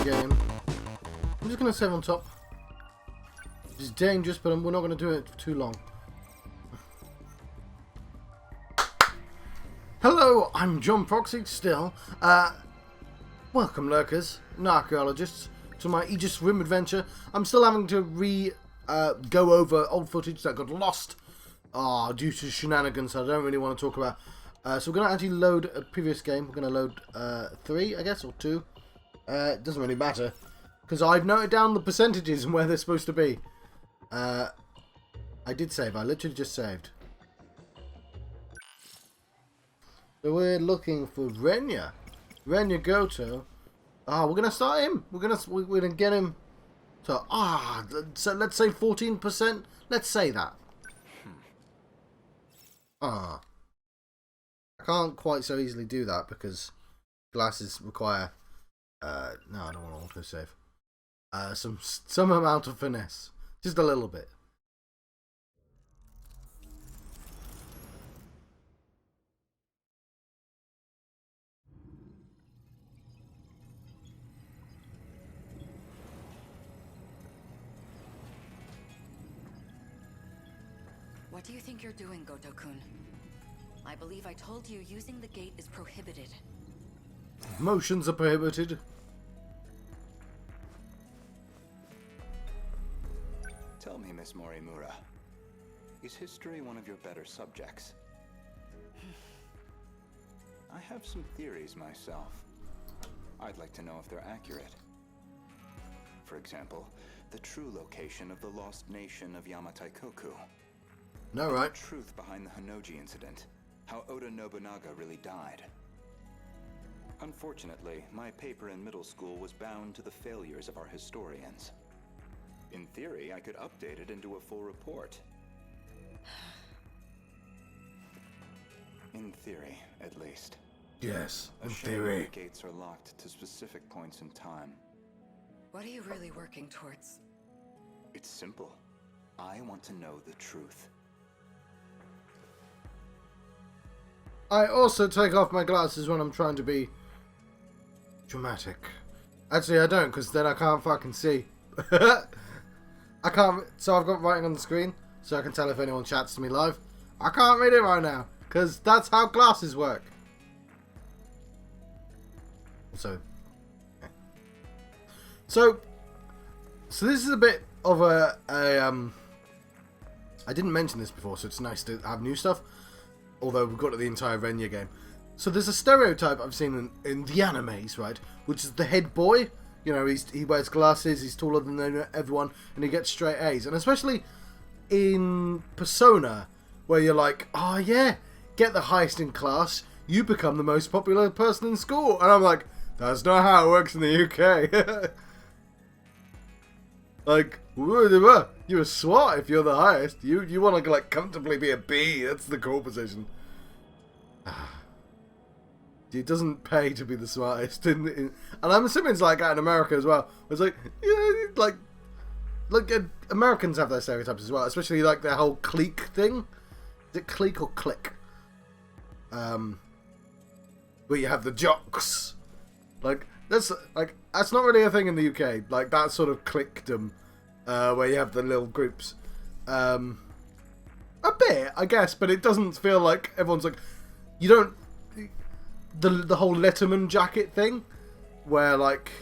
game. I'm just going to save on top. It's dangerous, but we're not going to do it for too long. Hello, I'm John Proxy still. Welcome, lurkers and archaeologists, to my Aegis Rim adventure. I'm still having to go over old footage that got lost due to shenanigans I don't really want to talk about. So we're going to actually load a previous game. We're going to load 3, I guess, or 2. It doesn't really matter, because I've noted down the percentages and where they're supposed to be. I did save. I literally just saved. So we're looking for Renya. Renya Gouto. We're gonna start him. We're gonna get him to so let's say 14%. Let's say that. I can't quite so easily do that because glasses require no, I don't want to autosave. Some amount of finesse. Just a little bit. What do you think you're doing, Gouto-kun? I believe I told you using the gate is prohibited. Motions are prohibited. Tell me, Miss Morimura, is history one of your better subjects? I have some theories myself. I'd like to know if they're accurate. For example, the true location of the lost nation of Yamataikoku. No, right. The truth behind the Hanoji incident. How Oda Nobunaga really died. Unfortunately, my paper in middle school was bound to the failures of our historians. In theory, I could update it into a full report. In theory, at least. Yes, in A shame theory. the gates are locked to specific points in time. What are you really working towards? It's simple. I want to know the truth. I also take off my glasses when I'm trying to be dramatic. Actually, I don't, because then I can't fucking see. I can't. So I've got writing on the screen, so I can tell if anyone chats to me live. I can't read it right now, because that's how glasses work. So this is a bit of a I didn't mention this before, so it's nice to have new stuff. Although we've got the entire Renya game. So there's a stereotype I've seen in the animes, right? Which is the head boy. You know, he wears glasses, he's taller than everyone, and he gets straight A's. And especially in Persona, where you're like, oh yeah, get the highest in class, you become the most popular person in school. And I'm like, that's not how it works in the UK. Like, you're smart if you're the highest. You want to like comfortably be a B. That's the cool position. It doesn't pay to be the smartest, and I'm assuming it's like that in America as well. It's like, yeah, like Americans have their stereotypes as well, especially like their whole clique thing. Is it clique or clique? Where you have the jocks. That's not really a thing in the UK. Like that sort of cliquedom, where you have the little groups. A bit, I guess, but it doesn't feel like everyone's like. You don't. The whole Letterman jacket thing, where like,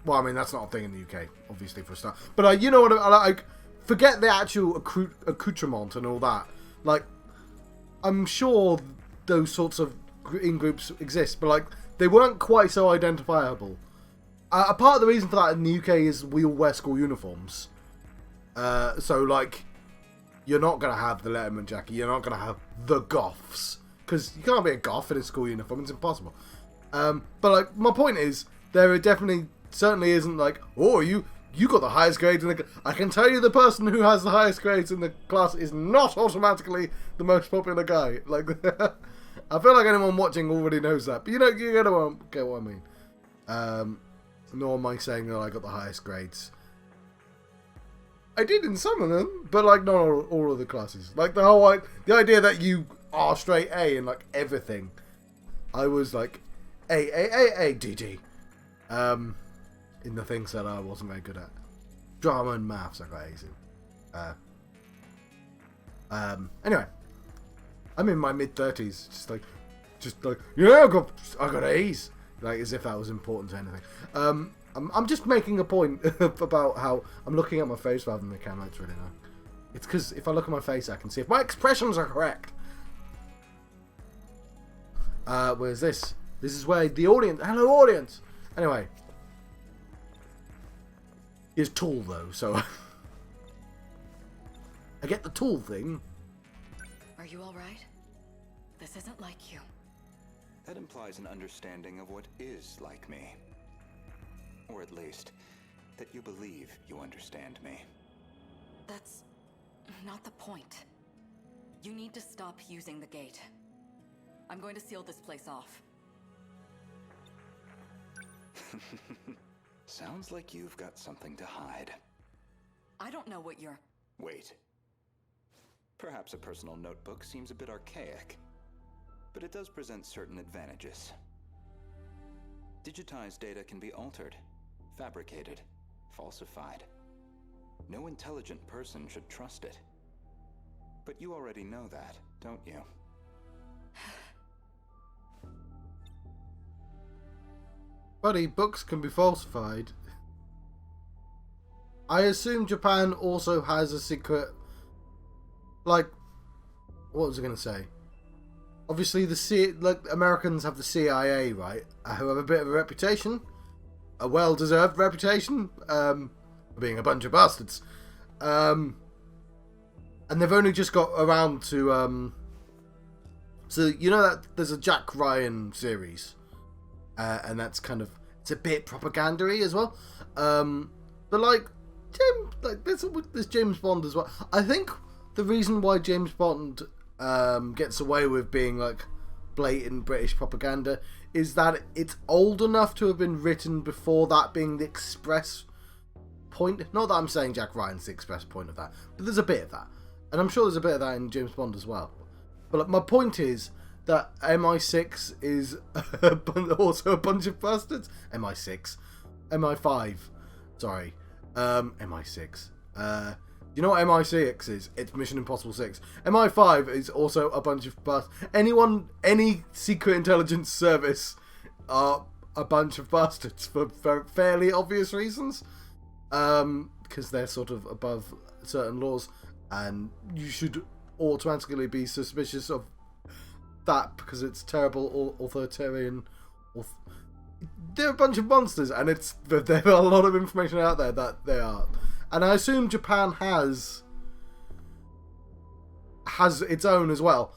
well, I mean that's not a thing in the UK, obviously for a start. But you know what I like. Forget the actual accoutrement and all that. Like, I'm sure those sorts of in groups exist, but like they weren't quite so identifiable. A part of the reason for that in the UK is we all wear school uniforms. So like, you're not gonna have the Letterman jacket. You're not gonna have the goths. Because you can't be a goth in a school uniform, it's impossible. But like, my point is, there certainly isn't like, oh, you got the highest grades in the. I can tell you, the person who has the highest grades in the class is not automatically the most popular guy. Like, I feel like anyone watching already knows that, but you get what I mean. Nor am I saying that I got the highest grades. I did in some of them, but like not all of the classes. Like the idea that you are straight A in like everything. I was like A D D. in the things that I wasn't very good at. Drama and maths I got A's in. Anyway, I'm in my mid-30s, just like, yeah, I got A's, like as if that was important to anything. I'm just making a point about how I'm looking at my face rather than the camera. It's really nice. It's because if I look at my face, I can see if my expressions are correct. Where's this? This is where the audience... Hello, audience! Anyway. Here's tool, though, so... I get the tool thing. Are you alright? This isn't like you. That implies an understanding of what is like me. Or at least, that you believe you understand me. That's not the point. You need to stop using the gate. I'm going to seal this place off. Sounds like you've got something to hide. I don't know what you're... Wait. Perhaps a personal notebook seems a bit archaic, but it does present certain advantages. Digitized data can be altered, fabricated, falsified. No intelligent person should trust it. But you already know that, don't you? Buddy, books can be falsified. I assume Japan also has a secret... Like, what was I going to say? Obviously, Americans have the CIA, right? Who have a bit of a reputation. A well-deserved reputation. Being a bunch of bastards. And they've only just got around to... So, you know that there's a Jack Ryan series. And that's kind of... It's a bit propaganda-y as well. But, like... There's James Bond as well. I think the reason why James Bond gets away with being, like, blatant British propaganda is that it's old enough to have been written before that being the express point. Not that I'm saying Jack Ryan's the express point of that, but there's a bit of that. And I'm sure there's a bit of that in James Bond as well. But like, my point is that MI6 is also a bunch of bastards. MI5. Sorry. MI6. You know what MI6 is? It's Mission Impossible 6. MI5 is also a bunch of bastards. Any secret intelligence service are a bunch of bastards for fairly obvious reasons. Because they're sort of above certain laws, and you should automatically be suspicious of that because it's terrible authoritarian. They're a bunch of monsters, and there are a lot of information out there that they are. And I assume Japan has its own as well,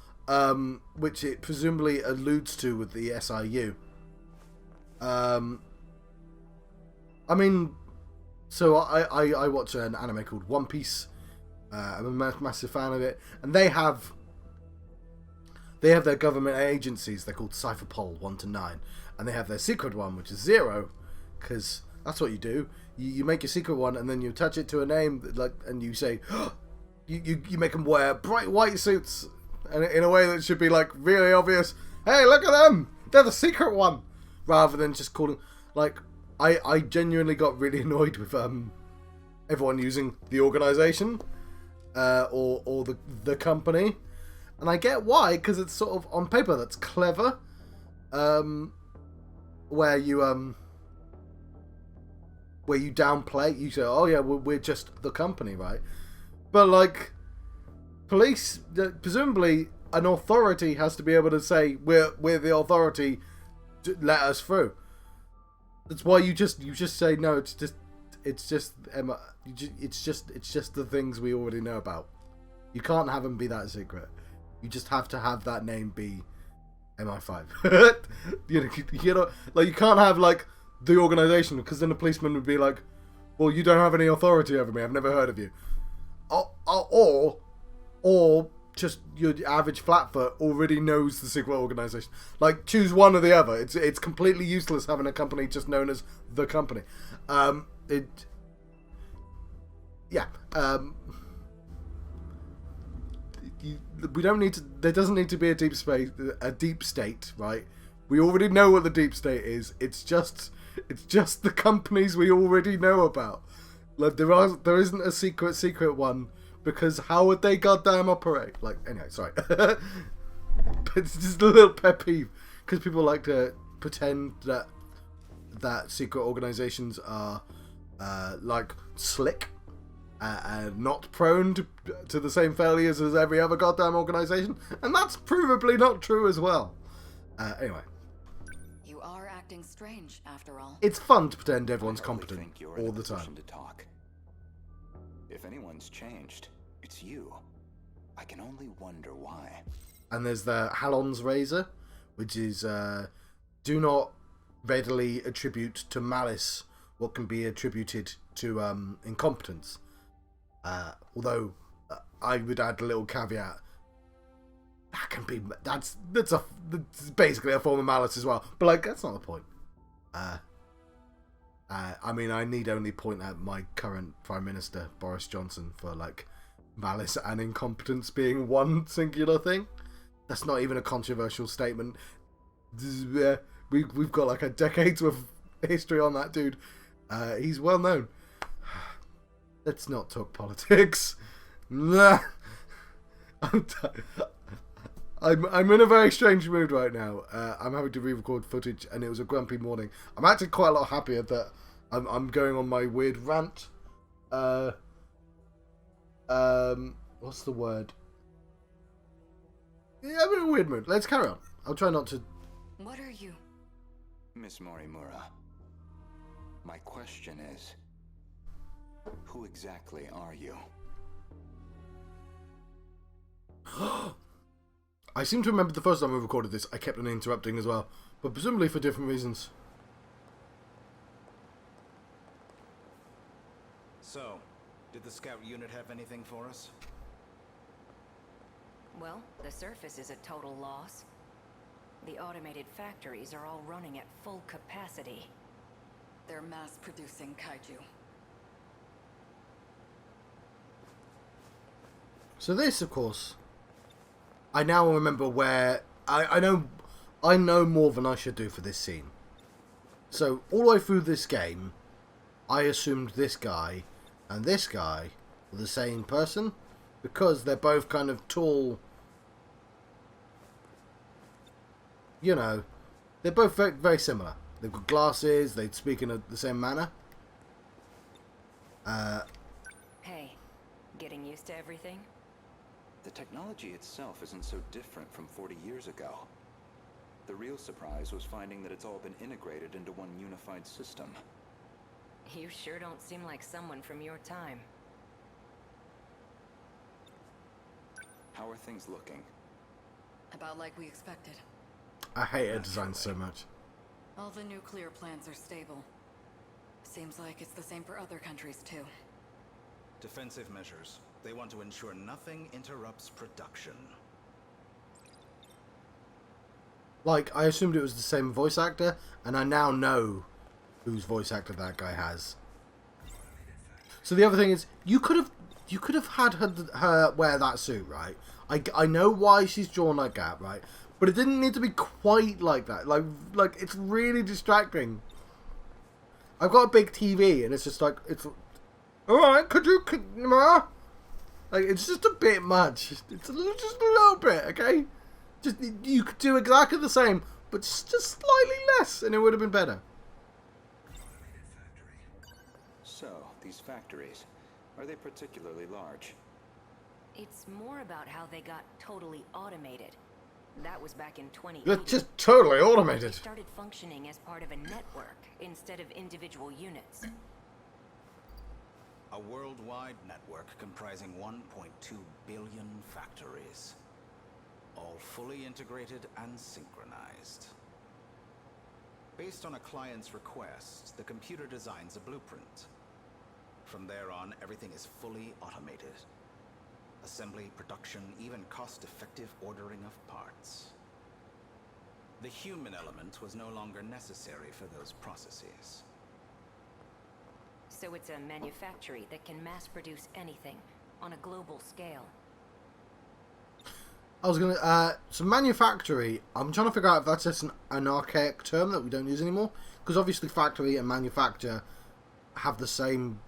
which it presumably alludes to with the SIU. I mean, so I watch an anime called One Piece. I'm a massive fan of it, and they have their government agencies. They're called Cypherpol 1 to 9, and they have their secret one, which is 0, because that's what you do. You make your secret one, and then you attach it to a name, and you say, you make them wear bright white suits, and in a way that should be like really obvious. Hey, look at them! They're the secret one, rather than just calling. Like, I genuinely got really annoyed with everyone using the organization or the company, and I get why, because it's sort of on paper that's clever, where you downplay, you say, oh yeah, we're just the company, right? But like, police, presumably an authority has to be able to say, we're the authority, let us through. That's why you just say no. It's just the things we already know about. You can't have them be that secret. You just have to have that name be MI5. you know, like, you can't have like the organization, because then the policeman would be like, well, you don't have any authority over me, I've never heard of you. Or just your average flatfoot already knows the secret organization. Like, choose one or the other. It's completely useless having a company just known as the company. We don't need to. There doesn't need to be a deep state, right? We already know what the deep state is. It's just It's just the companies we already know about. Like there isn't a secret one, because how would they goddamn operate? Like, anyway, sorry. But it's just a little pet peeve, because people like to pretend that secret organizations are like slick and not prone to the same failures as every other goddamn organization, and that's provably not true as well. Anyway. You are acting strange, after all. It's fun to pretend everyone's I hardly competent think you're all in a the time. position to talk. If anyone's changed, it's you. I can only wonder why. And there's the Halon's Razor, which is do not readily attribute to malice what can be attributed to incompetence. Although I would add a little caveat. That's basically a form of malice as well. But like, that's not the point. I mean, I need only point out my current Prime Minister, Boris Johnson, for like malice and incompetence being one singular thing. That's not even a controversial statement. We've got like a decade's worth of history on that dude. He's well known. Let's not talk politics. I'm in a very strange mood right now. I'm having to re-record footage, and it was a grumpy morning. I'm actually quite a lot happier that I'm going on my weird rant. What's the word? Yeah, I'm in a weird mood. Let's carry on. I'll try not to... What are you? Miss Morimura, my question is, who exactly are you? I seem to remember the first time we recorded this, I kept on interrupting as well, but presumably for different reasons. So, did the scout unit have anything for us? Well, the surface is a total loss. The automated factories are all running at full capacity. They're mass-producing kaiju. So this, of course, I now remember where... I know more than I should do for this scene. So, all the way through this game, I assumed this guy and this guy were the same person, because they're both kind of tall... You know, they're both very, very similar. They've got glasses, they speak in the same manner. Hey, getting used to everything? The technology itself isn't so different from 40 years ago. The real surprise was finding that it's all been integrated into one unified system. You sure don't seem like someone from your time. How are things looking? About like we expected. I hate her design so much. All the nuclear plants are stable. Seems like it's the same for other countries too. Defensive measures. They want to ensure nothing interrupts production. Like, I assumed it was the same voice actor, and I now know whose voice actor that guy has. So the other thing is, you could have had her wear that suit, right? I know why she's drawn like that, right? But it didn't need to be quite like that. Like it's really distracting. I've got a big TV, and it's just like, it's... Alright, could Ma? Like, it's just a bit much. It's just a little bit, okay? Just, you could do exactly the same, but just slightly less, and it would have been better. So, these factories, are they particularly large? It's more about how they got totally automated. That was back in 2080. They're just totally They automated. started functioning as part of a network instead of individual units. A worldwide network comprising 1.2 billion factories. All fully integrated and synchronized. Based on a client's request, the computer designs a blueprint. From there on, everything is fully automated. Assembly, production, even cost-effective ordering of parts. The human element was no longer necessary for those processes. So it's a manufactory that can mass produce anything on a global scale. I was gonna so manufactory. I'm trying to figure out if that's just an archaic term that we don't use anymore, because obviously factory and manufacture have the same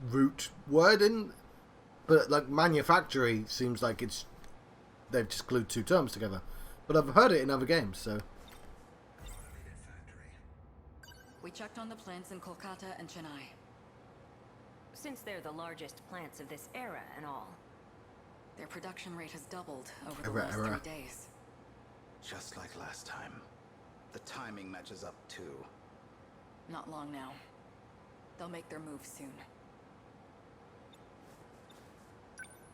root word in, but like manufactory seems like they've just glued two terms together. But I've heard it in other games, so. We checked on the plants in Kolkata and Chennai. Since they're the largest plants of this era and all. Their production rate has doubled over the last 3 days. Just like last time. The timing matches up too. Not long now. They'll make their move soon.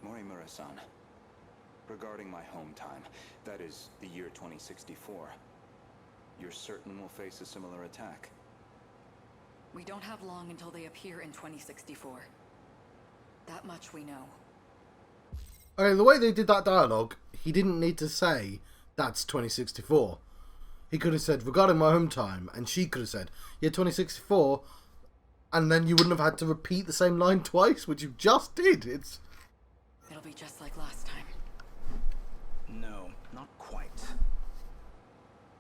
Morimura-san, regarding my home time, that is the year 2064, you're certain we'll face a similar attack? We don't have long until they appear in 2064. That much we know. Okay, the way they did that dialogue, he didn't need to say, that's 2064. He could have said, regarding my home time, and she could have said, yeah, 2064, and then you wouldn't have had to repeat the same line twice, which you just did. It'll be just like last time. No, not quite.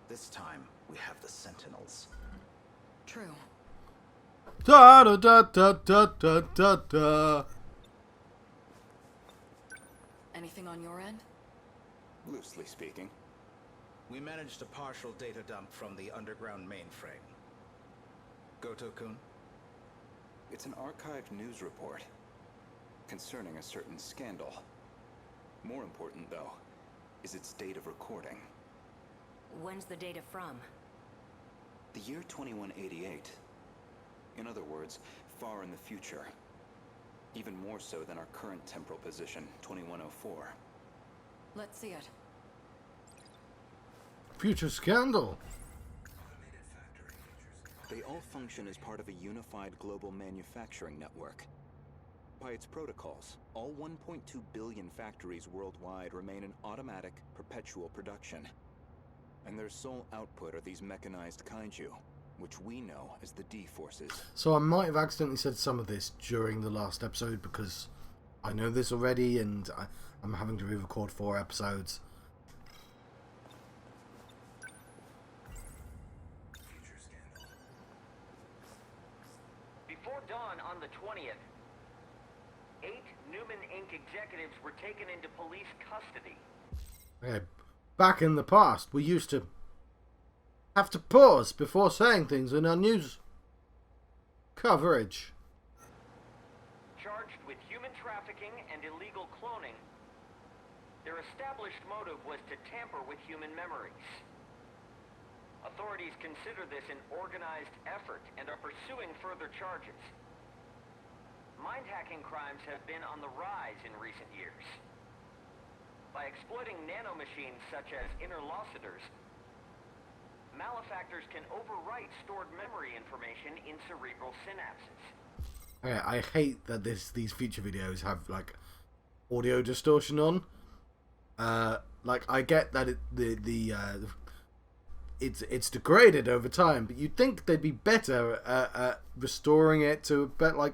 This time, we have the Sentinels. True. Da da da da da da da da. Anything on your end? Loosely speaking. We managed a partial data dump from the underground mainframe. Gouto-kun? It's an archived news report concerning a certain scandal. More important, though, is its date of recording. When's the data from? The year 2188. In other words, far in the future. Even more so than our current temporal position, 2104. Let's see it. Future scandal. They all function as part of a unified global manufacturing network. By its protocols, all 1.2 billion factories worldwide remain in automatic, perpetual production. And their sole output are these mechanized kaiju, which we know as the D-Forces. So I might have accidentally said some of this during the last episode because I know this already and I'm having to re-record 4 episodes. Before dawn on the 20th, 8 Newman Inc. executives were taken into police custody. Okay, back in the past, we used to have to pause before saying things in our news coverage. Charged with human trafficking and illegal cloning, their established motive was to tamper with human memories. Authorities consider this an organized effort and are pursuing further charges. Mind-hacking crimes have been on the rise in recent years. By exploiting nanomachines such as interlocutors, malefactors can overwrite stored memory information in cerebral synapses. Okay, I hate that these feature videos have like audio distortion on. Like I get that it's degraded over time, but you'd think they'd be better at restoring it to a bit like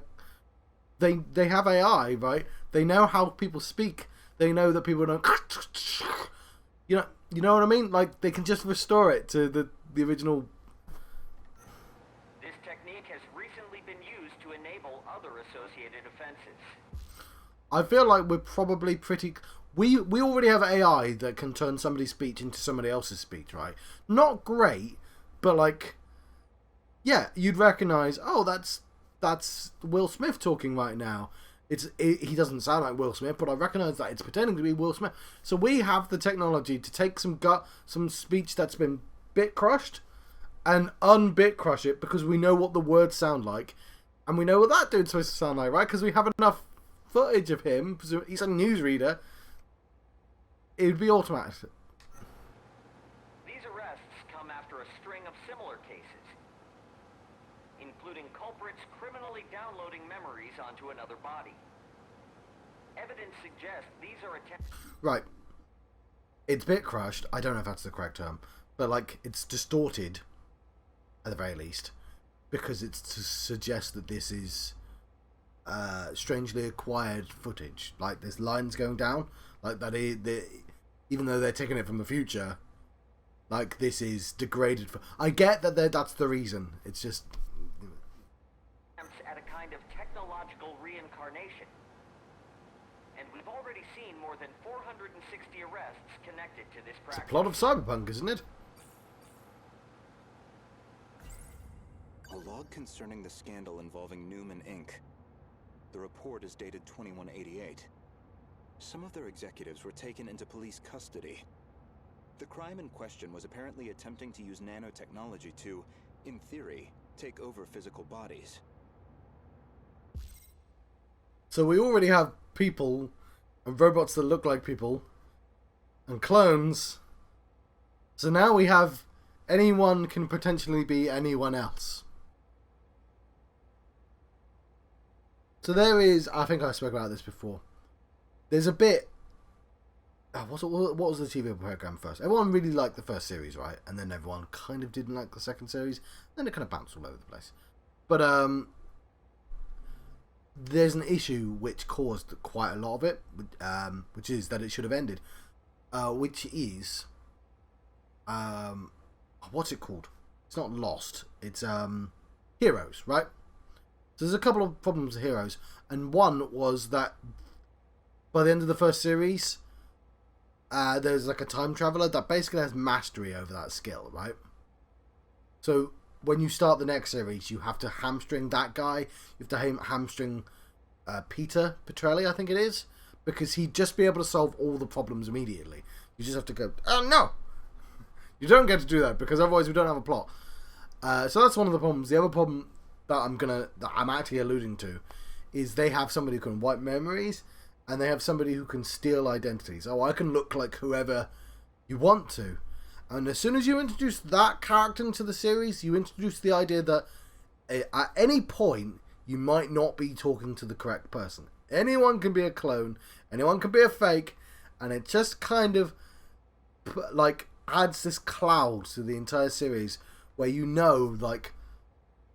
they have AI, right? They know how people speak. They know that people don't. You know what I mean? Like they can just restore it to the original. This technique has recently been used to enable other associated offenses. I feel like we're probably pretty. We already have AI that can turn somebody's speech into somebody else's speech, right? Not great, but like, yeah, you'd recognize. Oh, that's Will Smith talking right now. He doesn't sound like Will Smith, but I recognize that it's pretending to be Will Smith. So we have the technology to take some speech that's been bit crushed and unbit crush it because we know what the words sound like, and we know what that dude's supposed to sound like, right? Because we have enough footage of him. He's a newsreader. It would be automatic. These arrests come after a string of similar cases, including culprits criminally downloading memories onto another body. Evidence suggests these are attempts. Right. It's bit crushed. I don't know if that's the correct term, but like it's distorted, at the very least, because it's to suggest that this is strangely acquired footage. Like there's lines going down, like that. even though they're taking it from the future, like, this is degraded. I get that that's the reason. It's just... At a kind of technological reincarnation. And we've already seen more than 460 arrests connected to this practice. It's a plot of Cyberpunk, isn't it? A log concerning the scandal involving Newman Inc. The report is dated 2188. Some of their executives were taken into police custody. The crime in question was apparently attempting to use nanotechnology to, in theory, take over physical bodies. So we already have people and robots that look like people and clones. So now we have anyone can potentially be anyone else. So there is, I think I spoke about this before. There's a bit. What was the TV program first? Everyone really liked the first series, right? And then everyone kind of didn't like the second series. Then it kind of bounced all over the place. But there's an issue which caused quite a lot of it, which is that it should have ended. Which is, what's it called? It's not Lost. It's Heroes, right? So there's a couple of problems with Heroes, and one was that by the end of the first series, there's like a time traveler that basically has mastery over that skill, right? So when you start the next series, you have to hamstring that guy. You have to hamstring Peter Petrelli, I think it is, because he'd just be able to solve all the problems immediately. You just have to go, oh no! You don't get to do that, because otherwise we don't have a plot. So that's one of the problems. The other problem that I'm actually alluding to is they have somebody who can wipe memories, and they have somebody who can steal identities. Oh, I can look like whoever you want to. And as soon as you introduce that character into the series, you introduce the idea that at any point, you might not be talking to the correct person. Anyone can be a clone, anyone can be a fake, and it just kind of like adds this cloud to the entire series where you know, like,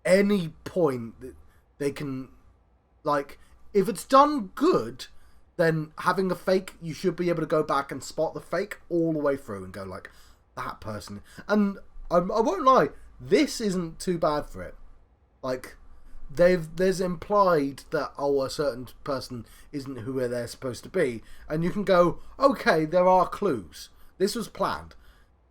any point that they can, like, if it's done good, then having a fake, you should be able to go back and spot the fake all the way through and go, like, that person. And I won't lie, this isn't too bad for it. Like, there's implied that, oh, a certain person isn't who they're supposed to be, and you can go, okay, there are clues. This was planned.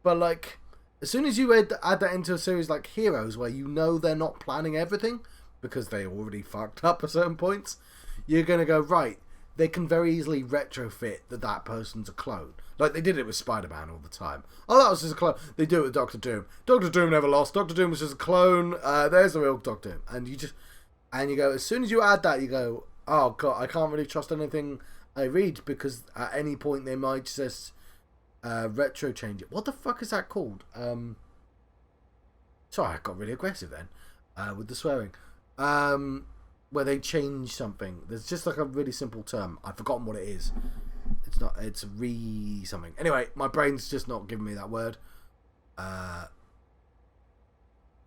But, like, as soon as you add that into a series like Heroes, where you know they're not planning everything, because they already fucked up at certain points, you're going to go, right, they can very easily retrofit that person's a clone. Like they did it with Spider-Man all the time. Oh, that was just a clone. They do it with Doctor Doom. Doctor Doom never lost. Doctor Doom was just a clone. There's the real Doctor Doom. And you go, as soon as you add that, you go, oh god, I can't really trust anything I read, because at any point they might just retro change it. What the fuck is that called? Sorry, I got really aggressive then with the swearing. Where they change something. There's just like a really simple term. I've forgotten what it is. It's something. Anyway, my brain's just not giving me that word.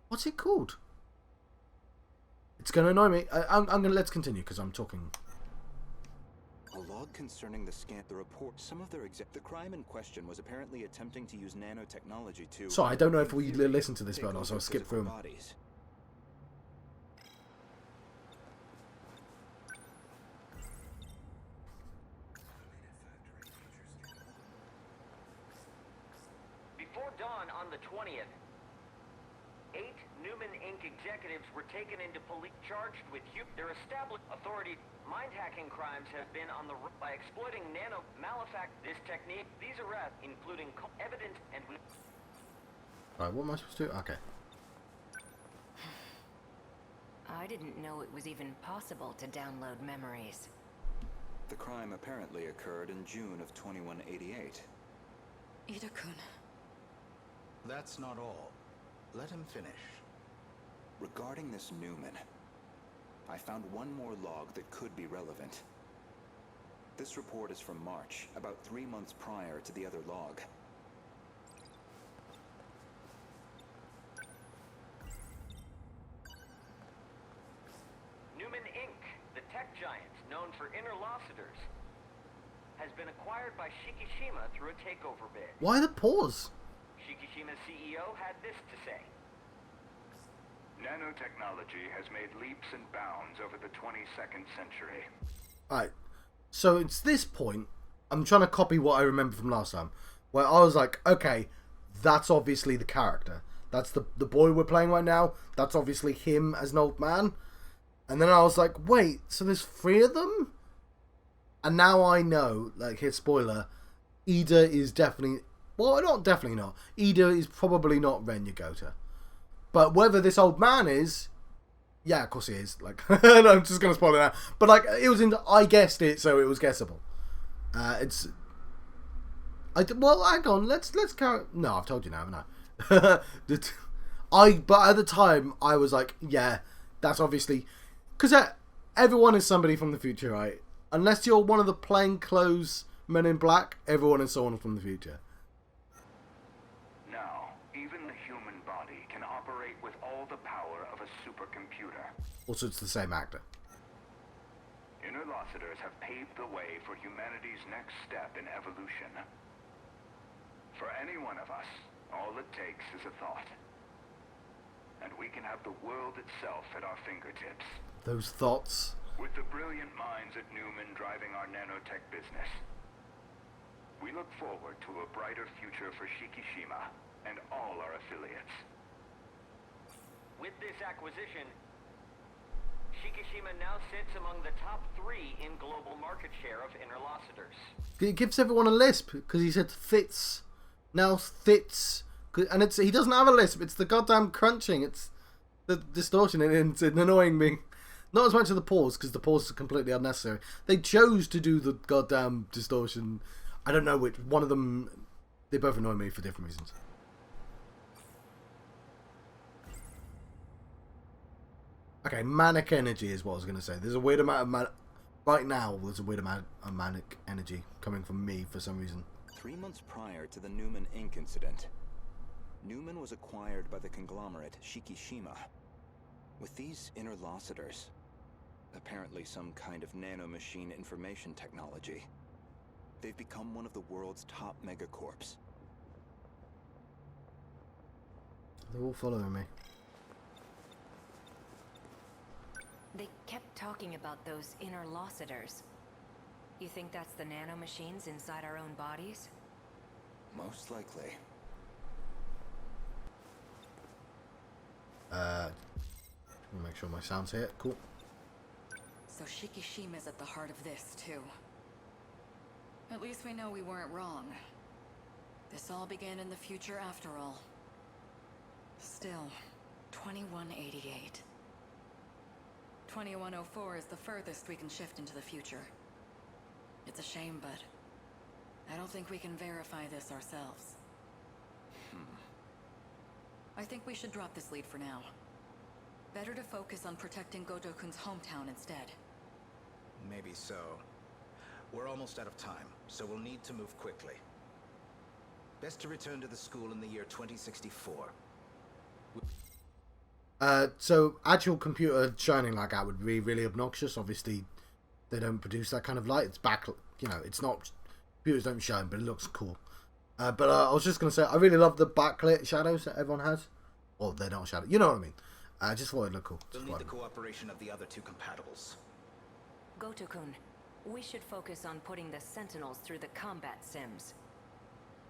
What's it called? It's going to annoy me. Let's continue because I'm talking. A log concerning the report. Some of the crime in question was apparently attempting to use nanotechnology to. Sorry, I don't know if we listen to this, but also I'll skip through them. Bodies. Before dawn on the 20th, 8 Newman Inc. executives were taken into police, charged with their established authority. Mind-hacking crimes have been on the by exploiting nano this technique. These arrests, including evidence and. Right, what am I supposed to do? Okay. I didn't know it was even possible to download memories. The crime apparently occurred in June of 2188. Ida-kun. That's not all. Let him finish. Regarding this Newman, I found one more log that could be relevant. This report is from March, about 3 months prior to the other log. Newman Inc., the tech giant known for interlocutors, has been acquired by Shikishima through a takeover bid. Why the pause? Shikishima's CEO had this to say. Nanotechnology has made leaps and bounds over the 22nd century. Alright, so it's this point, I'm trying to copy what I remember from last time, where I was like, okay, that's obviously the character. That's the boy we're playing right now. That's obviously him as an old man. And then I was like, wait, so there's 3 of them? And now I know, like, here's spoiler, Ida is definitely, well, not definitely not. Ida is probably not Renya Gouto. But whether this old man is, yeah, of course he is. Like, I'm just gonna spoil it now. But like, it was I guessed it, so it was guessable. Well, hang on. Let's carry. No, I've told you now, haven't I? But at the time, I was like, yeah, that's obviously because everyone is somebody from the future, right? Unless you're one of the plainclothes men in black, everyone is someone from the future. Now, even the human body can operate with all the power of a supercomputer. Also, it's the same actor. Interlocutors have paved the way for humanity's next step in evolution. For any one of us, all it takes is a thought. And we can have the world itself at our fingertips. Those thoughts. With the brilliant minds at Newman driving our nanotech business, we look forward to a brighter future for Shikishima and all our affiliates. With this acquisition, Shikishima now sits among the top 3 in global market share of interlocutors. It gives everyone a lisp because he said fits. Now fits. And he doesn't have a lisp. It's the goddamn crunching. It's the distortion, and it's annoying me. Not as much as the pause, because the pause is completely unnecessary. They chose to do the goddamn distortion. I don't know which one of them. They both annoy me for different reasons. Okay, manic energy is what I was going to say. There's a weird amount of right now. There's a weird amount of manic energy coming from me for some reason. 3 months prior to the Newman Inc. incident, Newman was acquired by the conglomerate Shikishima. With these interlocutors, apparently some kind of nanomachine information technology, they've become one of the world's top megacorps. They're all following me. They kept talking about those interlocutors. You think that's the nanomachines inside our own bodies? Most likely. Make sure my sound's here. Cool. So Shikishima's at the heart of this, too. At least we know we weren't wrong. This all began in the future after all. Still, 2188. 2104 is the furthest we can shift into the future. It's a shame, but I don't think we can verify this ourselves. I think we should drop this lead for now. Better to focus on protecting Gouto-kun's hometown instead. Maybe so. We're almost out of time, so we'll need to move quickly. Best to return to the school in the year 2064. So actual computer shining like that would be really obnoxious. Obviously, they don't produce that kind of light. It's back, you know, it's not, computers don't shine, but it looks cool. But I was just going to say, I really love the backlit shadows that everyone has. Well, they're not shadows, you know what I mean. I just thought it looked cool. We'll need the cooperation of the other 2 compatibles. Gouto-kun, we should focus on putting the Sentinels through the combat sims.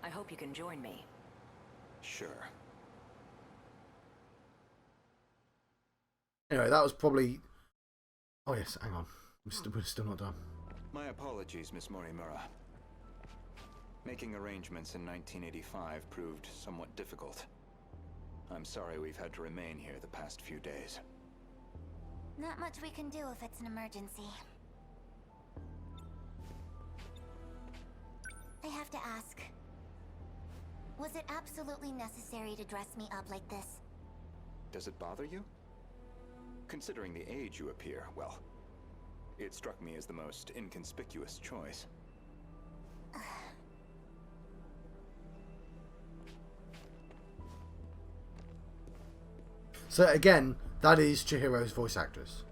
I hope you can join me. Sure. Anyway, that was probably... Oh yes, hang on. We're still not done. My apologies, Miss Morimura. Making arrangements in 1985 proved somewhat difficult. I'm sorry we've had to remain here the past few days. Not much we can do if it's an emergency. I have to ask. Was it absolutely necessary to dress me up like this? Does it bother you? Considering the age you appear, well, it struck me as the most inconspicuous choice. So again, that is Chihiro's voice actress.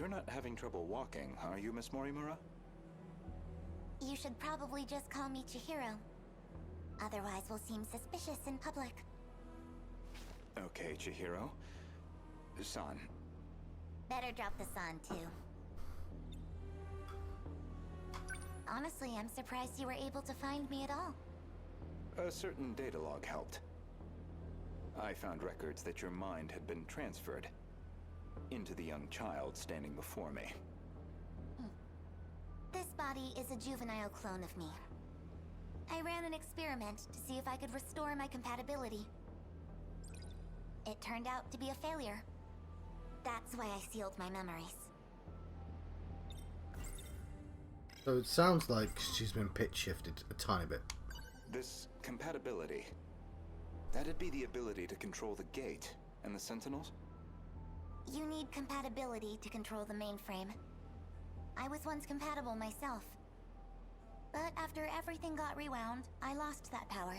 You're not having trouble walking, are you, Miss Morimura? You should probably just call me Chihiro. Otherwise, we'll seem suspicious in public. Okay, Chihiro. San. Better drop the san, too. Honestly, I'm surprised you were able to find me at all. A certain data log helped. I found records that your mind had been transferred into the young child standing before me. This body is a juvenile clone of me. I ran an experiment to see if I could restore my compatibility. It turned out to be a failure. That's why I sealed my memories. So it sounds like she's been pitch shifted a tiny bit. This compatibility, that'd be the ability to control the gate and the Sentinels? You need compatibility to control the mainframe. I was once compatible myself. But after everything got rewound, I lost that power.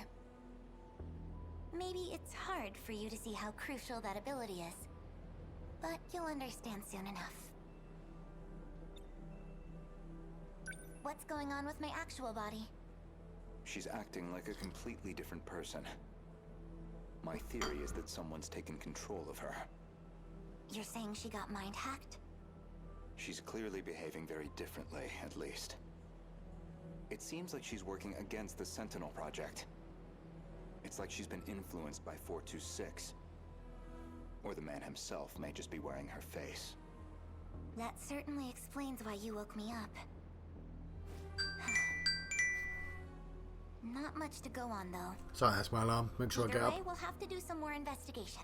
Maybe it's hard for you to see how crucial that ability is. But you'll understand soon enough. What's going on with my actual body? She's acting like a completely different person. My theory is that someone's taken control of her. You're saying she got mind hacked? She's clearly behaving very differently, at least. It seems like she's working against the Sentinel project. It's like she's been influenced by 426. Or the man himself may just be wearing her face. That certainly explains why you woke me up. Not much to go on, though. Sorry, that's my alarm. Make sure I get Either up. way, we'll have to do some more investigation.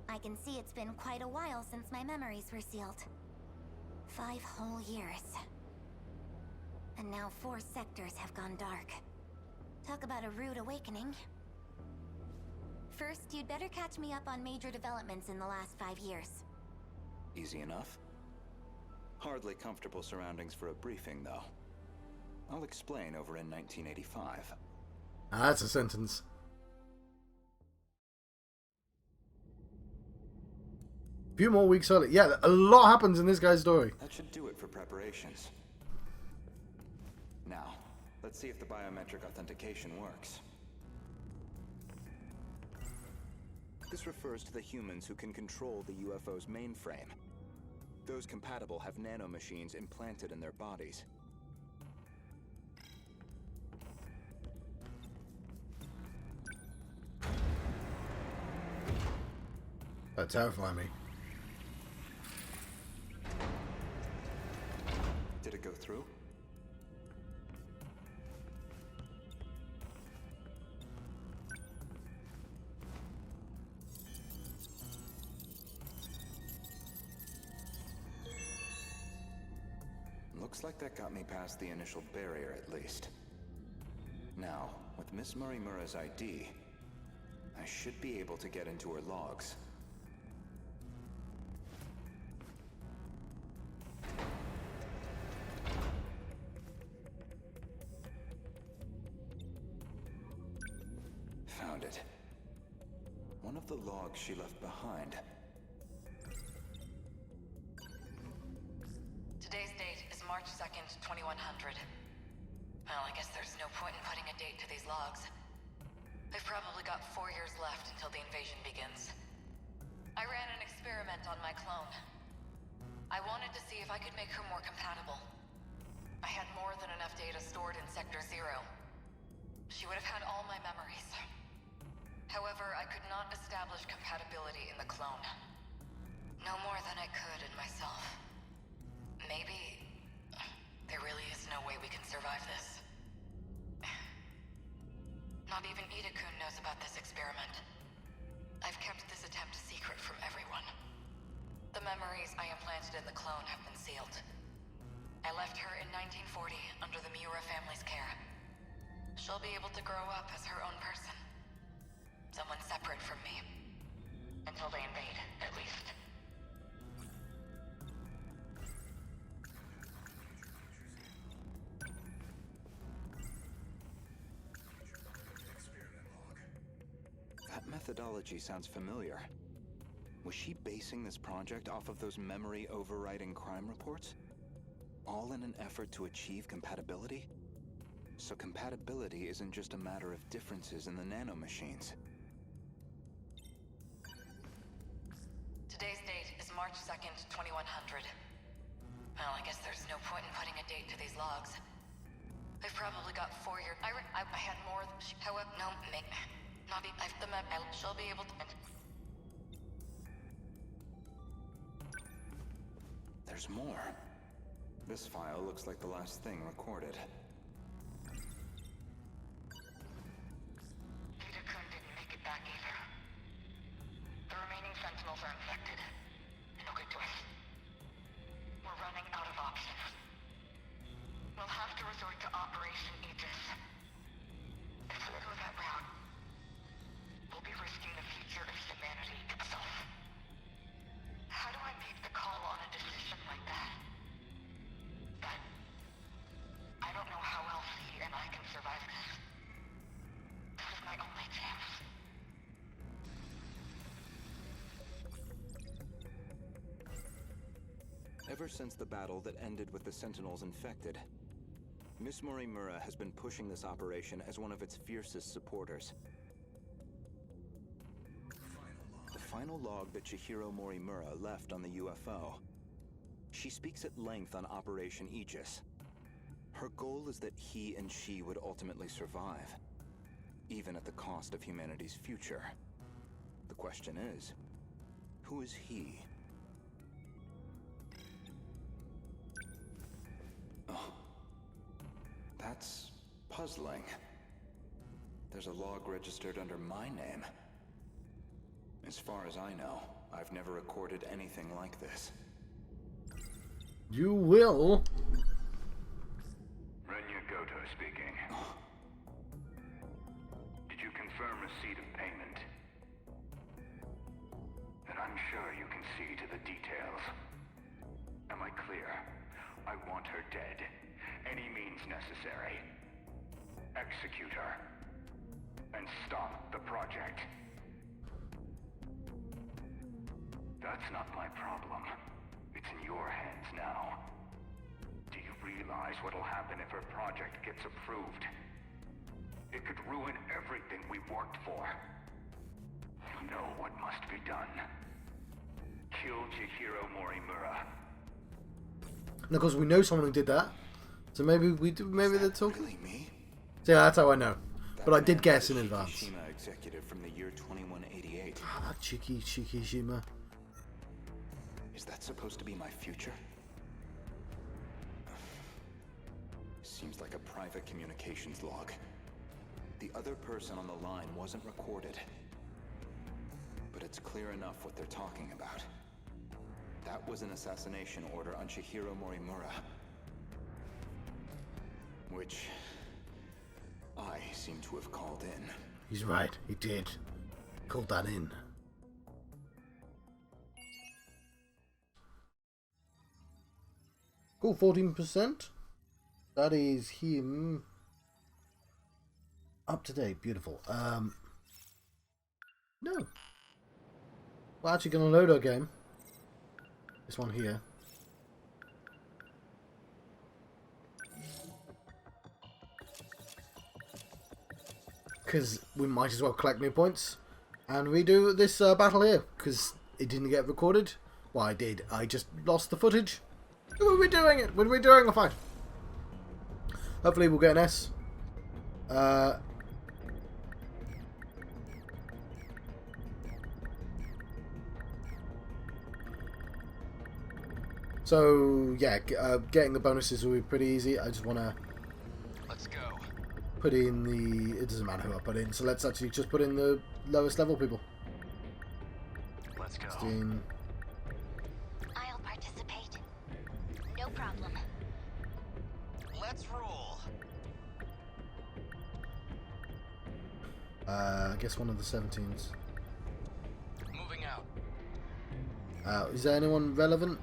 I can see it's been quite a while since my memories were sealed. 5 whole years. And now 4 sectors have gone dark. Talk about a rude awakening. First, you'd better catch me up on major developments in the last 5 years. Easy enough. Hardly comfortable surroundings for a briefing, though. I'll explain over in 1985. That's a sentence. A few more weeks early. Yeah, a lot happens in this guy's story. That should do it for preparations. Now, let's see if the biometric authentication works. This refers to the humans who can control the UFO's mainframe. Those compatible have nanomachines implanted in their bodies. That terrified me. Did it go through? Looks like that got me past the initial barrier, at least. Now, with Miss Morimura's ID, I should be able to get into her logs. Found it. One of the logs she left behind. Today's date is March 2nd, 2100. Well, I guess there's no point in putting a date to these logs. I've probably got 4 years left until the invasion begins. I ran an experiment on my clone. I wanted to see if I could make her more compatible. I had more than enough data stored in Sector 0. She would have had all my memories. However, I could not establish compatibility in the clone. No more than I could in myself. Maybe there really is no way we can survive this. Not even Ida-kun knows about this experiment. I've kept this attempt secret from everyone. The memories I implanted in the clone have been sealed. I left her in 1940 under the Miura family's care. She'll be able to grow up as her own person. Someone separate from me. Until they invade, at least. That methodology sounds familiar. Was she basing this project off of those memory overriding crime reports? All in an effort to achieve compatibility? So compatibility isn't just a matter of differences in the nanomachines. Today's date is March 2nd, 2100. Well, I guess there's no point in putting a date to these logs. I've probably got 4 years. I had more. However, no, not be. I've the map. She'll be able to. There's more. This file looks like the last thing recorded. Peter-kun didn't make it back either. The remaining Sentinels are infected. And no good to us. We're running out of options. We'll have to resort to Operation Aegis. If we go that route, we'll be risking the future of humanity itself. How do I make the call on a decision like that? But I don't know how else he and I can survive this. This is my only chance. Ever since the battle that ended with the Sentinels infected, Miss Morimura has been pushing this operation as one of its fiercest supporters. The final log that Chihiro Morimura left on the UFO. She speaks at length on Operation Aegis. Her goal is that he and she would ultimately survive, even at the cost of humanity's future. The question is, who is he? Oh, that's puzzling. There's a log registered under my name. As far as I know, I've never recorded anything like this. You will. Renya Gouto speaking. Did you confirm receipt of payment? Then I'm sure you can see to the details. Am I clear? I want her dead. Any means necessary. Execute her. And stop the project. That's not my problem. It's in your hands now. Do you realize what'll happen if her project gets approved? It could ruin everything we've worked for. You know what must be done. Kill Chihiro Morimura. And of course, we know someone who did that. So maybe we do. Maybe they're talking. Really me? Yeah, that's how I know. That But I did man guess was in a advance. Shikishima executive from the year 2188. Ah, that Shikishima. Is that supposed to be my future? Seems like a private communications log. The other person on the line wasn't recorded. But it's clear enough what they're talking about. That was an assassination order on Chihiro Morimura. Which I seem to have called in. He's right. He did. Called that in. Cool, 14%. That is him. Up to date, beautiful. No. We're actually going to load our game. This one here. Because we might as well collect new points. And redo this battle here. Because it didn't get recorded. Well, I did. I just lost the footage. We'll be doing it. We'll be doing a fight. Hopefully we'll get an S. So yeah, getting the bonuses will be pretty easy. I just want to put in the. It doesn't matter who I put in. So let's actually just put in the lowest level people. Let's go. 16. I'll participate. No problem. Let's roll. I guess one of the 17s. Moving out. Is there anyone relevant?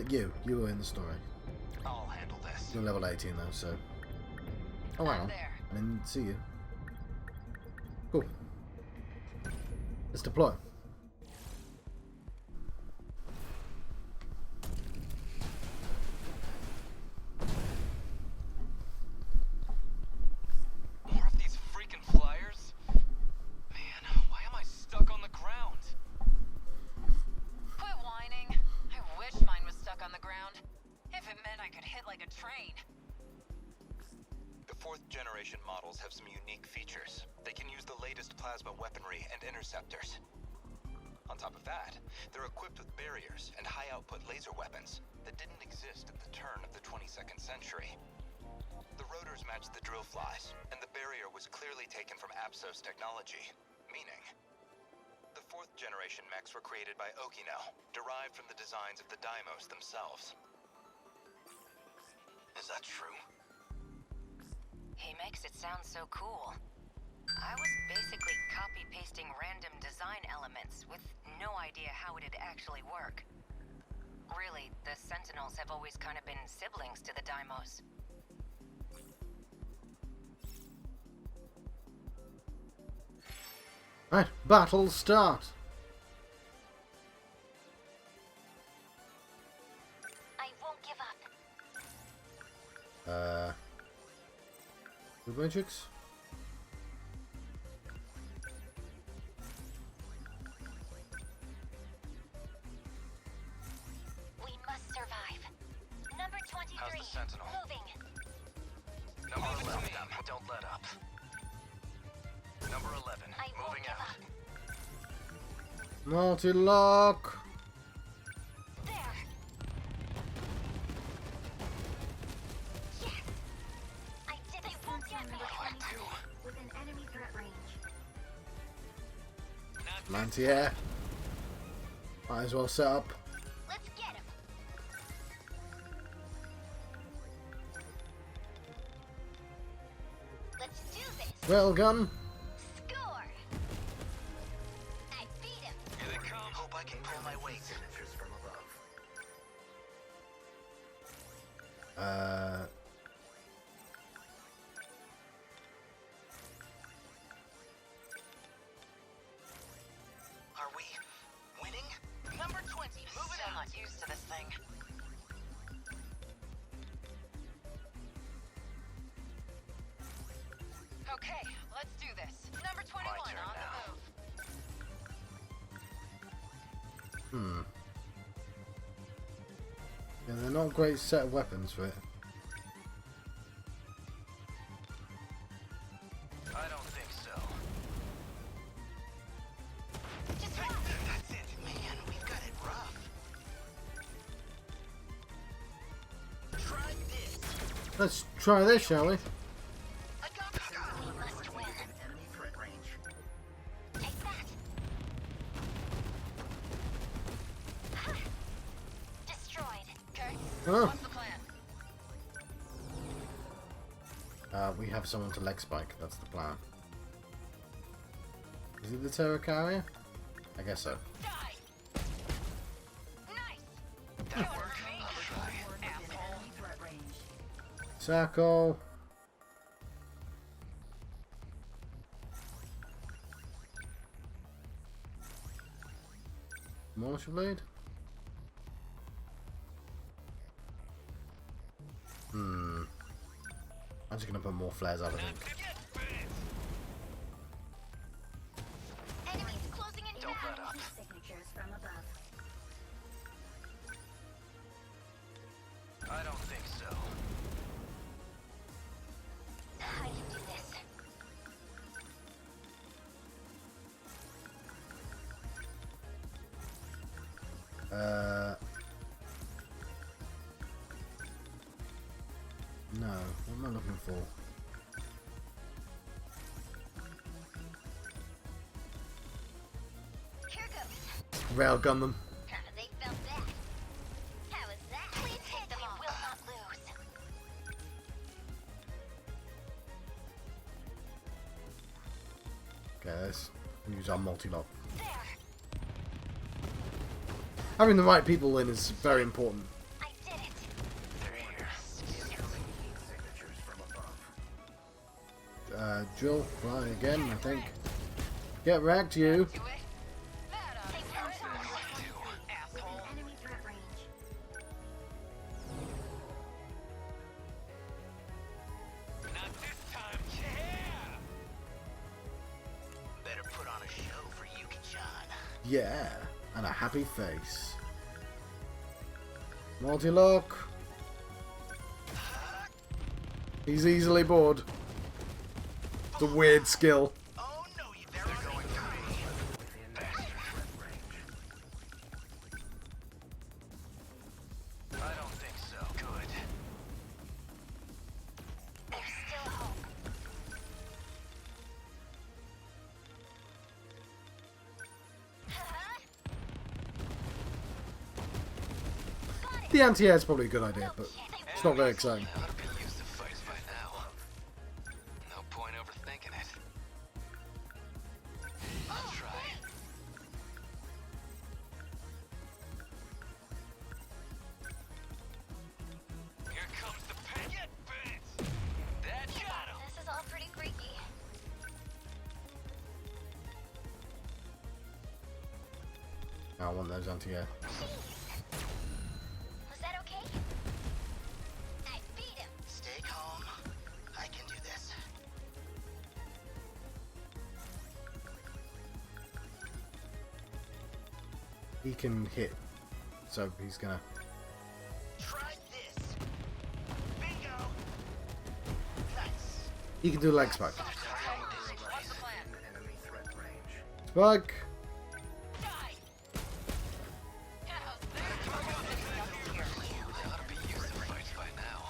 You were in the story. I'll handle this. You're level 18 though, so. Oh wow. I didn't see you. Cool. Let's deploy. 4th-generation models have some unique features. They can use the latest plasma weaponry and interceptors. On top of that, they're equipped with barriers and high-output laser weapons that didn't exist at the turn of the 22nd century. The rotors matched the drill flies, and the barrier was clearly taken from Apsos technology, meaning the 4th-generation mechs were created by Okino, derived from the designs of the Daimos themselves. Is that true? He makes it sound so cool. I was basically copy-pasting random design elements with no idea how it'd actually work. Really, the Sentinels have always kind of been siblings to the Daimos. Right, battle start. I won't give up. Good Matrix. We must survive. Number 23. How's the Sentinel? Moving. Number 11, don't let up. Number 11, I won't moving give out. up. Multi-lock. There. Yes. I did. They won't get me. Within enemy threat range. Mantier. Might as well set up. Let's get him. Let's do this. Railgun. Score. I beat him. Here they come. Hope I can pull my weight. Are we winning? Number 20, move it out. Not used to this thing. Okay, let's do this. Number 21 turn on now. the move. Yeah, they're not a great set of weapons for it. I don't think so. Just run. That's it, man. We've got it rough. Try this. Let's try this, shall we? I got this. We must win. Enemy threat range. Take that. Destroyed. Okay, Oh. what's the plan? We have someone to leg spike. That's the plan. Is it the Terror Carrier? I guess so. Die. Nice. That work? I'll try. Enemy threat range. Circle. Mortar blade. I'm just gonna put more flares up, I think. Enemies closing in. Don't let up. Signatures from above. I don't think so. I can do this. No, what am I looking for? Here goes. Railgun them. They felt that. How was that? Please hit them all. We will not lose. Okay, let's use our multi-lock. There. Having the right people in is very important. I did it. They're here. Signatures from above. Drill flying again, I think. Get wrecked, you. Do it. That ought to Take do that. it. Asshole. Enemy threat range. Not this time, yeah! Better put on a show for Yuki-chan. Yeah, and a happy face. Multi-lock. He's easily bored. It's a weird skill. Oh no, you they're going to me. I don't think so. Good. There's still hope. The anti-air is probably a good idea, but it's not very exciting. Ought to be used to fights by now. No point overthinking it. I'll try. Here comes the pen. Get bit! That got him! This is all pretty freaky. I want those anti-air. Was that okay? I beat him. Stay calm. I can do this. He can hit, so he's gonna. Try this. Bingo! Nice. He can do leg spike. What's the plan? Enemy threat range. Spike. They ought to be used to fights by now.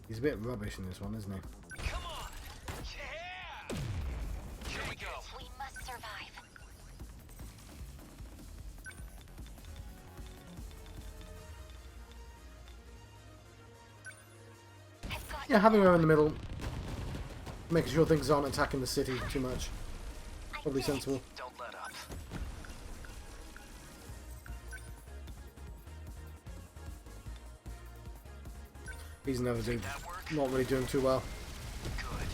He's a bit rubbish in this one, isn't he? Come on! Yeah! Here we go. We must survive. I've got Yeah, having her in the middle, making sure things aren't attacking the city too much. Probably sensible. Don't let up. He's another dude not really doing too well. Good.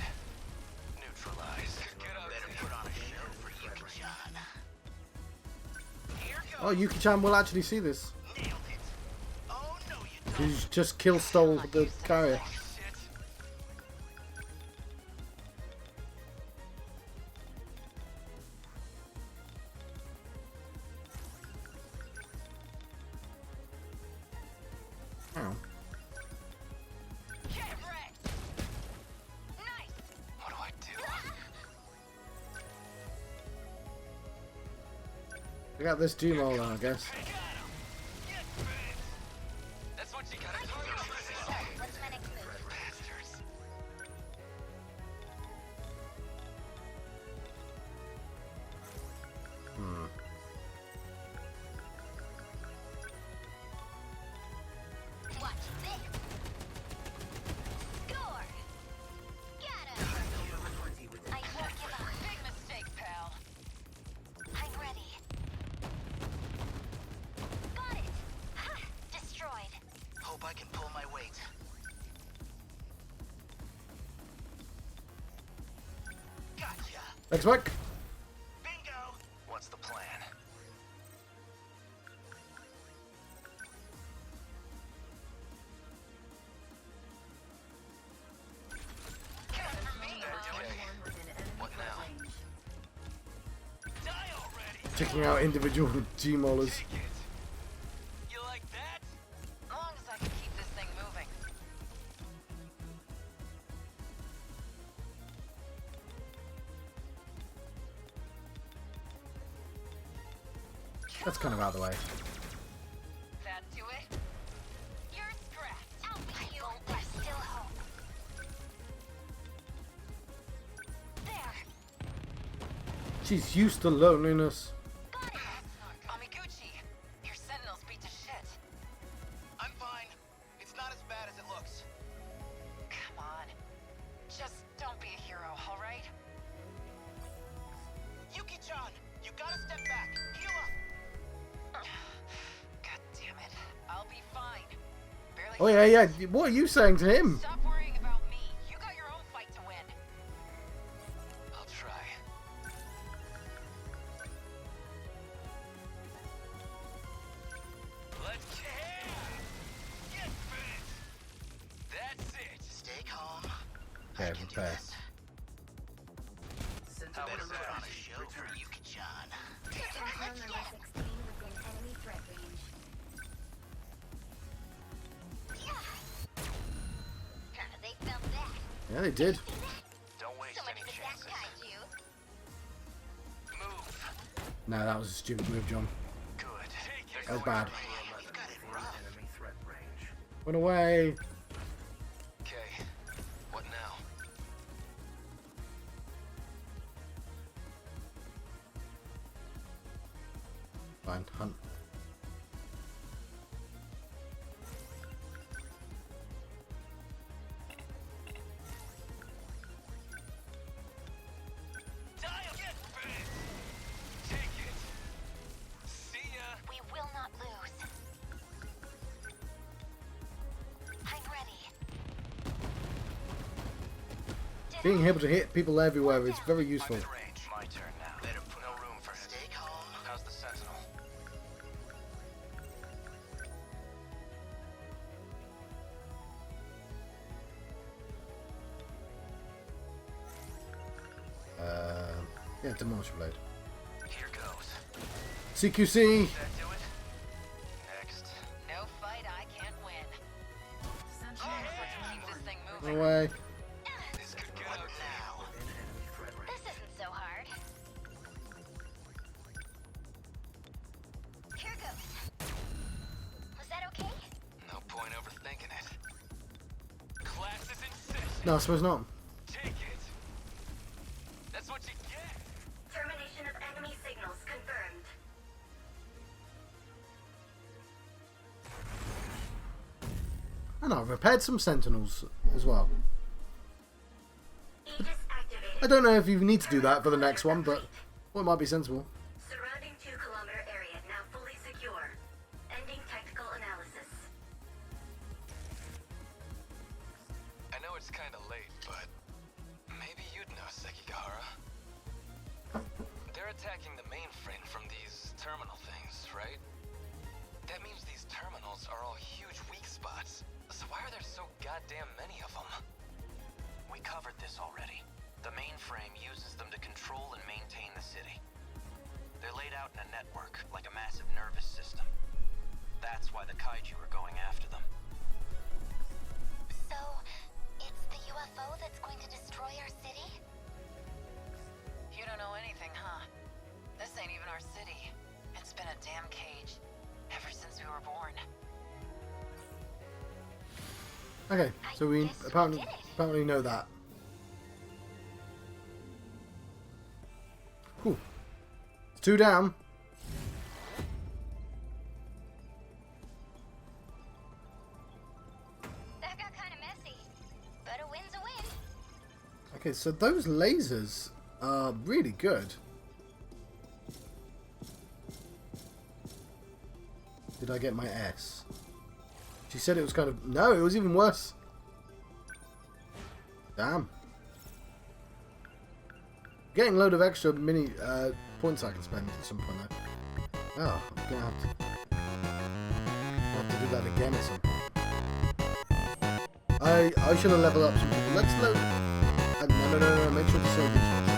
Neutralize. Better put on a show for Yuki-chan. Here goes. Oh, Yuki-chan will actually see this. Nailed it. Oh no, you don't. He's just stole the carrier. Shit. Ow. Get wrecked! Nice! What do I do? I got this Gmol now, I guess. That's what you gotta do. What's my next move? Bastards. Watch this. Score. Got him. I won't give up. Big mistake, pal. I'm ready. Got it. Ha! Destroyed. Hope I can pull my weight. Gotcha. Next work. Bingo. What's the plan? What now? Die already. Checking out individual Gmolers. Take it. You like that? As long as I can keep this thing moving. That's kind of out of the way. That do it? You're scrapped. I'll beat you. There's still hope. There. She's used to loneliness. Got it. Amiguchi, your Sentinels beat to shit. I'm fine. It's not as bad as it looks. Come on. Just don't be a hero, alright? Yuki-chan, you gotta step back. Heal up. God damn it. I'll be fine. Barely. Oh yeah. What are you saying to him? Stop worrying about me. You got your own fight to win. I'll try. Let's get bit. That's it. Stay calm. Yeah, I can do prepare. this. Better put on a show for Yuki-chan. Sentinel number 16 within enemy threat range. They felt that. Yeah, they did. Don't waste So much any for that chances. kaiju. Move. No, that was a stupid move, John. Good. That was bad. We've got it rough. Went away. Okay. What now? Fine, hunt. Dial get bit. Take it. See ya. We will not lose. I'm ready. Being able to hit people everywhere is very useful. I'm in range. My turn now. Better put no room for stay calm. How's the Sentinel? Yeah, Demolish Blade. Here goes. CQC! That do it? Next. No fight I can't win. Keep this thing No moving. way. This could get out now. This isn't so hard. Here goes. Was that okay? No point overthinking it. Class is in session. No, I suppose not. Take it. That's what you get. Termination of enemy signals confirmed. And I've repaired some Sentinels as well. Aegis activated. I don't know if you need to do that for the next one, but well, it might be sensible. Surrounding 2-kilometer area now fully secure. Ending technical analysis. I know it's kind of late, but maybe you'd know, Sekigahara. They're attacking the mainframe from these terminal things, right? That means these terminals are all huge weak spots. So why are there so goddamn many of them? We covered this already. The mainframe uses them to control and maintain the city. They're laid out in a network, like a massive nervous system. That's why the kaiju are going after them. So, it's the UFO that's going to destroy our city? You don't know anything, huh? This ain't even our city. It's been a damn cage. Ever since we were born. Okay, so we apparently know that. Cool. It's 2 down. That got kind of messy. But a win's a win. Okay, so those lasers are really good. Did I get my S? She said it was kind of... No, it was even worse. Damn. Getting a load of extra mini points I can spend at some point though. Oh, I'm gonna have to do that again at some point. I should have leveled up some people. Let's load... no, make sure to save these ones.